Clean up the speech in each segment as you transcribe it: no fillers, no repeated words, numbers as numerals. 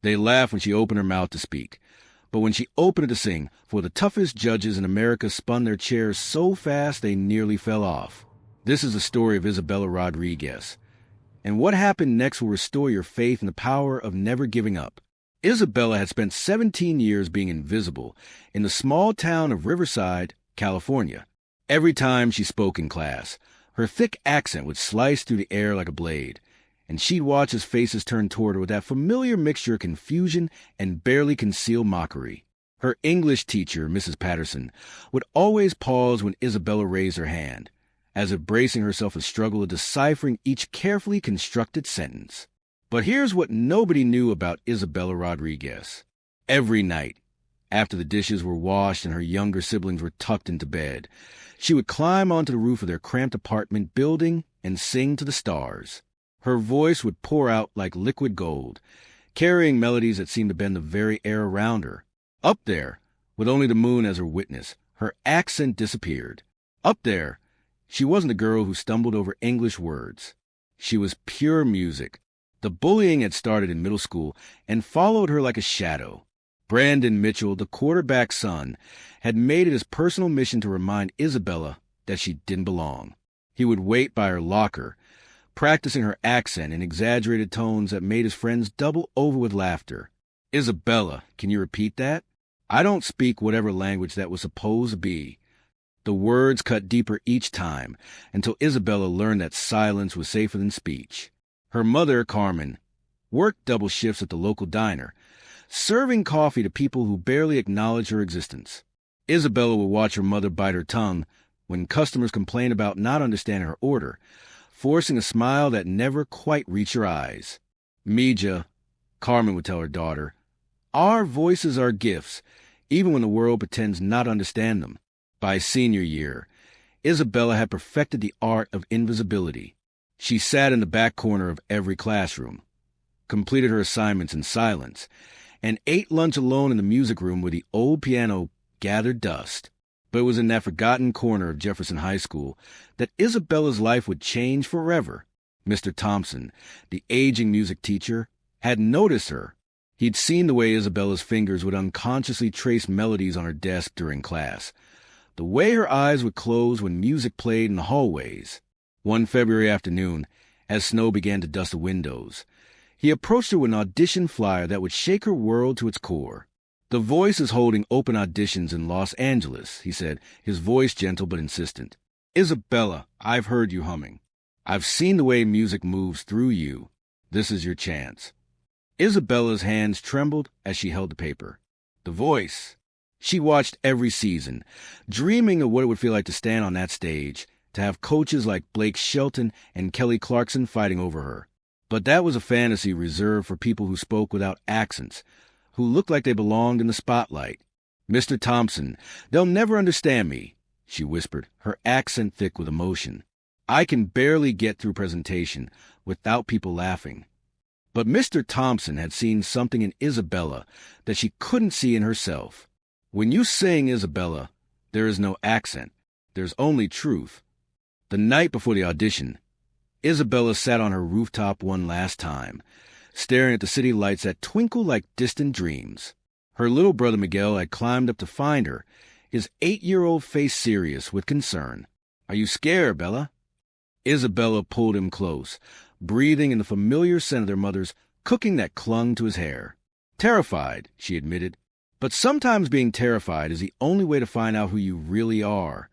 They laughed when she opened her mouth to speak. But when she opened it to sing, for the toughest judges in America spun their chairs so fast they nearly fell off. This is the story of Isabella Rodriguez. And what happened next will restore your faith in the power of never giving up. Isabella had spent 17 years being invisible in the small town of Riverside, California. Every time she spoke in class, her thick accent would slice through the air like a blade, and she'd watch as faces turned toward her with that familiar mixture of confusion and barely concealed mockery. Her English teacher, Mrs. Patterson, would always pause when Isabella raised her hand, as if bracing herself for the struggle of deciphering each carefully constructed sentence. But here's what nobody knew about Isabella Rodriguez. Every night, after the dishes were washed and her younger siblings were tucked into bed, she would climb onto the roof of their cramped apartment building and sing to the stars. Her voice would pour out like liquid gold, carrying melodies that seemed to bend the very air around her. Up there, with only the moon as her witness, her accent disappeared. Up there, she wasn't a girl who stumbled over English words. She was pure music. The bullying had started in middle school and followed her like a shadow. Brandon Mitchell, the quarterback's son, had made it his personal mission to remind Isabella that she didn't belong. He would wait by her locker, practicing her accent in exaggerated tones that made his friends double over with laughter. "Isabella, can you repeat that? I don't speak whatever language that was supposed to be." The words cut deeper each time, until Isabella learned that silence was safer than speech. Her mother, Carmen, worked double shifts at the local diner, serving coffee to people who barely acknowledged her existence. Isabella would watch her mother bite her tongue when customers complained about not understanding her order, forcing a smile that never quite reached her eyes. "Mija," Carmen would tell her daughter, "our voices are gifts, even when the world pretends not to understand them." By senior year, Isabella had perfected the art of invisibility. She sat in the back corner of every classroom, completed her assignments in silence, and ate lunch alone in the music room where the old piano gathered dust. But it was in that forgotten corner of Jefferson High School that Isabella's life would change forever. Mr. Thompson, the aging music teacher, had noticed her. He'd seen the way Isabella's fingers would unconsciously trace melodies on her desk during class, the way her eyes would close when music played in the hallways. One February afternoon, as snow began to dust the windows, he approached her with an audition flyer that would shake her world to its core. "The Voice is holding open auditions in Los Angeles," he said, his voice gentle but insistent. "Isabella, I've heard you humming. I've seen the way music moves through you. This is your chance." Isabella's hands trembled as she held the paper. The Voice. She watched every season, dreaming of what it would feel like to stand on that stage, to have coaches like Blake Shelton and Kelly Clarkson fighting over her. But that was a fantasy reserved for people who spoke without accents, who looked like they belonged in the spotlight. "Mr. Thompson, they'll never understand me," she whispered, her accent thick with emotion. "I can barely get through presentation without people laughing." But Mr. Thompson had seen something in Isabella that she couldn't see in herself. "When you sing, Isabella, there is no accent. There's only truth." The night before the audition, Isabella sat on her rooftop one last time, staring at the city lights that twinkle like distant dreams. Her little brother Miguel had climbed up to find her, his 8-year-old face serious with concern. "Are you scared, Bella?" Isabella pulled him close, breathing in the familiar scent of their mother's cooking that clung to his hair. "Terrified," she admitted. "But sometimes being terrified is the only way to find out who you really are."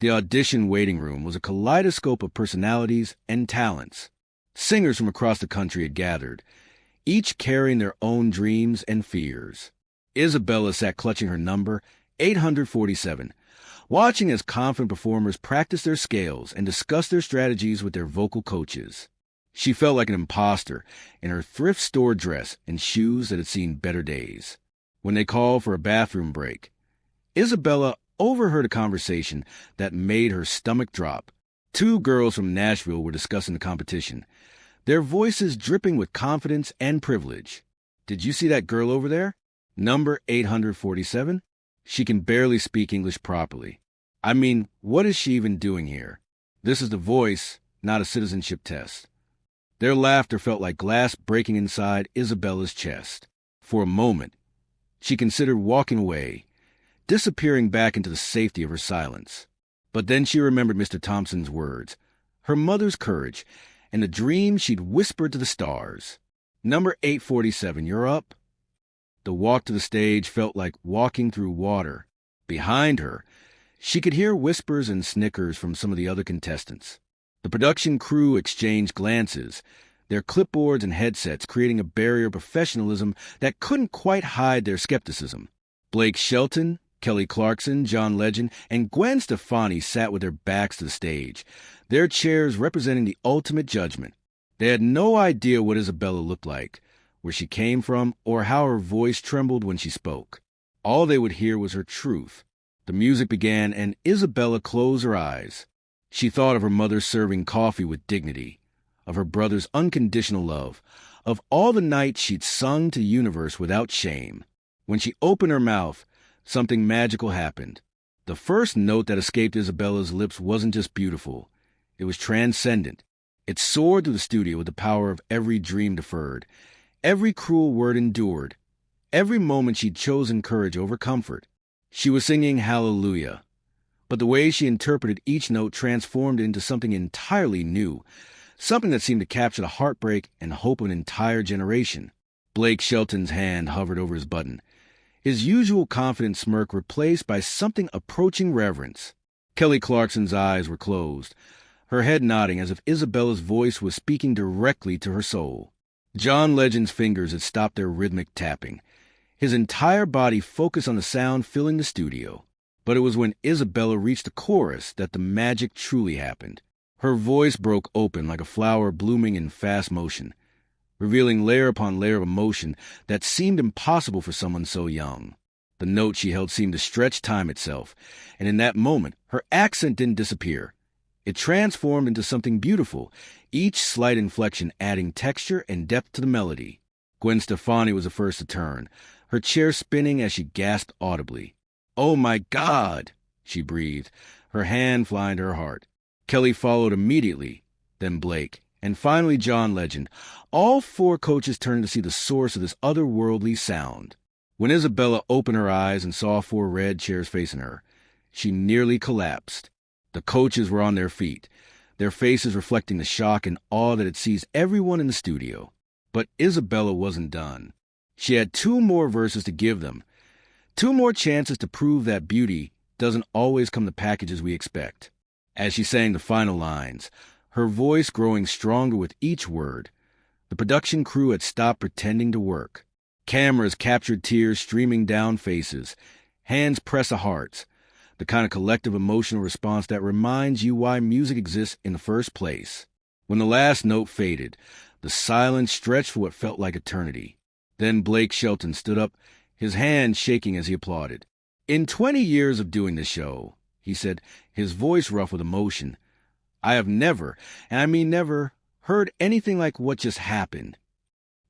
The audition waiting room was a kaleidoscope of personalities and talents. Singers from across the country had gathered, each carrying their own dreams and fears. Isabella sat clutching her number, 847, watching as confident performers practiced their scales and discussed their strategies with their vocal coaches. She felt like an imposter in her thrift store dress and shoes that had seen better days. When they called for a bathroom break, Isabella overheard a conversation that made her stomach drop. Two girls from Nashville were discussing the competition, their voices dripping with confidence and privilege. "Did you see that girl over there? Number 847? She can barely speak English properly. I mean, what is she even doing here? This is The Voice, not a citizenship test." Their laughter felt like glass breaking inside Isabella's chest. For a moment, she considered walking away, disappearing back into the safety of her silence. But then she remembered Mr. Thompson's words, her mother's courage, and the dream she'd whispered to the stars. "Number 847, you're up." The walk to the stage felt like walking through water. Behind her, she could hear whispers and snickers from some of the other contestants. The production crew exchanged glances, their clipboards and headsets creating a barrier of professionalism that couldn't quite hide their skepticism. Blake Shelton, Kelly Clarkson, John Legend, and Gwen Stefani sat with their backs to the stage, their chairs representing the ultimate judgment. They had no idea what Isabella looked like, where she came from, or how her voice trembled when she spoke. All they would hear was her truth. The music began, and Isabella closed her eyes. She thought of her mother serving coffee with dignity, of her brother's unconditional love, of all the nights she'd sung to the universe without shame. When she opened her mouth, something magical happened. The first note that escaped Isabella's lips wasn't just beautiful. It was transcendent. It soared through the studio with the power of every dream deferred, every cruel word endured, every moment she'd chosen courage over comfort. She was singing Hallelujah, but the way she interpreted each note transformed into something entirely new, something that seemed to capture the heartbreak and hope of an entire generation. Blake Shelton's hand hovered over his button, his usual confident smirk replaced by something approaching reverence. Kelly Clarkson's eyes were closed, her head nodding as if Isabella's voice was speaking directly to her soul. John Legend's fingers had stopped their rhythmic tapping, his entire body focused on the sound filling the studio. But it was when Isabella reached the chorus that the magic truly happened. Her voice broke open like a flower blooming in fast motion, revealing layer upon layer of emotion that seemed impossible for someone so young. The note she held seemed to stretch time itself, and in that moment, her accent didn't disappear. It transformed into something beautiful, each slight inflection adding texture and depth to the melody. Gwen Stefani was the first to turn, her chair spinning as she gasped audibly. "Oh my God!" she breathed, her hand flying to her heart. Kelly followed immediately, then Blake, and finally John Legend. All four coaches turned to see the source of this otherworldly sound. When Isabella opened her eyes and saw four red chairs facing her, she nearly collapsed. The coaches were on their feet, their faces reflecting the shock and awe that had seized everyone in the studio. But Isabella wasn't done. She had two more verses to give them, two more chances to prove that beauty doesn't always come in the packages we expect. As she sang the final lines, her voice growing stronger with each word, the production crew had stopped pretending to work. Cameras captured tears streaming down faces, hands pressed to hearts, the kind of collective emotional response that reminds you why music exists in the first place. When the last note faded, the silence stretched for what felt like eternity. Then Blake Shelton stood up, his hand shaking as he applauded. "In 20 years of doing this show," he said, his voice rough with emotion, "I have never, and I mean never, heard anything like what just happened."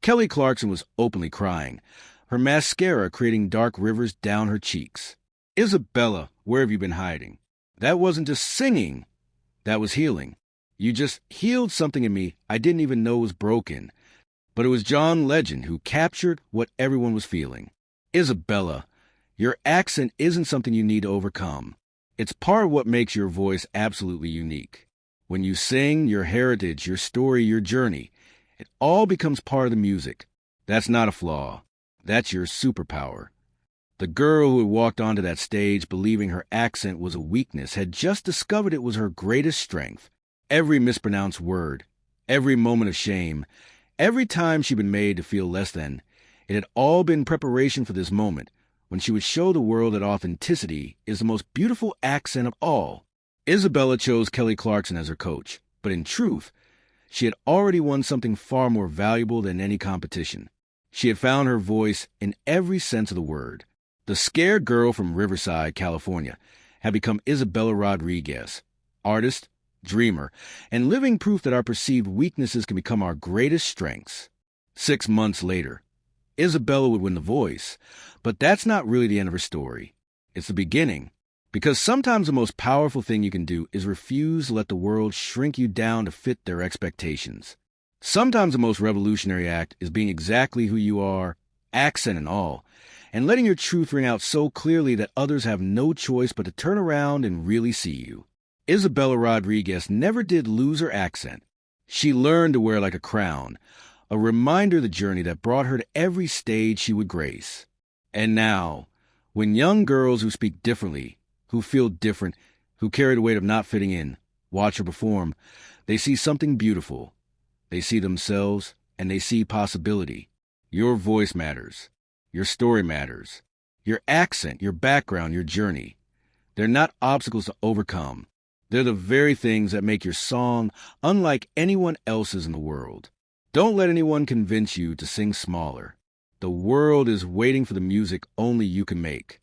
Kelly Clarkson was openly crying, her mascara creating dark rivers down her cheeks. "Isabella, where have you been hiding? That wasn't just singing, that was healing. You just healed something in me I didn't even know was broken." But it was John Legend who captured what everyone was feeling. "Isabella, your accent isn't something you need to overcome. It's part of what makes your voice absolutely unique. When you sing, your heritage, your story, your journey, it all becomes part of the music. That's not a flaw. That's your superpower." The girl who had walked onto that stage believing her accent was a weakness had just discovered it was her greatest strength. Every mispronounced word, every moment of shame, every time she'd been made to feel less than, it had all been preparation for this moment, when she would show the world that authenticity is the most beautiful accent of all. Isabella chose Kelly Clarkson as her coach, but in truth, she had already won something far more valuable than any competition. She had found her voice in every sense of the word. The scared girl from Riverside, California, had become Isabella Rodriguez, artist, dreamer, and living proof that our perceived weaknesses can become our greatest strengths. 6 months later, Isabella would win The Voice, but that's not really the end of her story. It's the beginning, because sometimes the most powerful thing you can do is refuse to let the world shrink you down to fit their expectations. Sometimes the most revolutionary act is being exactly who you are accent and all, and letting your truth ring out so clearly that others have no choice but to turn around and really see you. Isabella Rodriguez never did lose her accent. She learned to wear like a crown, a reminder of the journey that brought her to every stage she would grace. And now, when young girls who speak differently, who feel different, who carry the weight of not fitting in, watch her perform, they see something beautiful. They see themselves, and they see possibility. Your voice matters. Your story matters. Your accent, your background, your journey. They're not obstacles to overcome. They're the very things that make your song unlike anyone else's in the world. Don't let anyone convince you to sing smaller. The world is waiting for the music only you can make.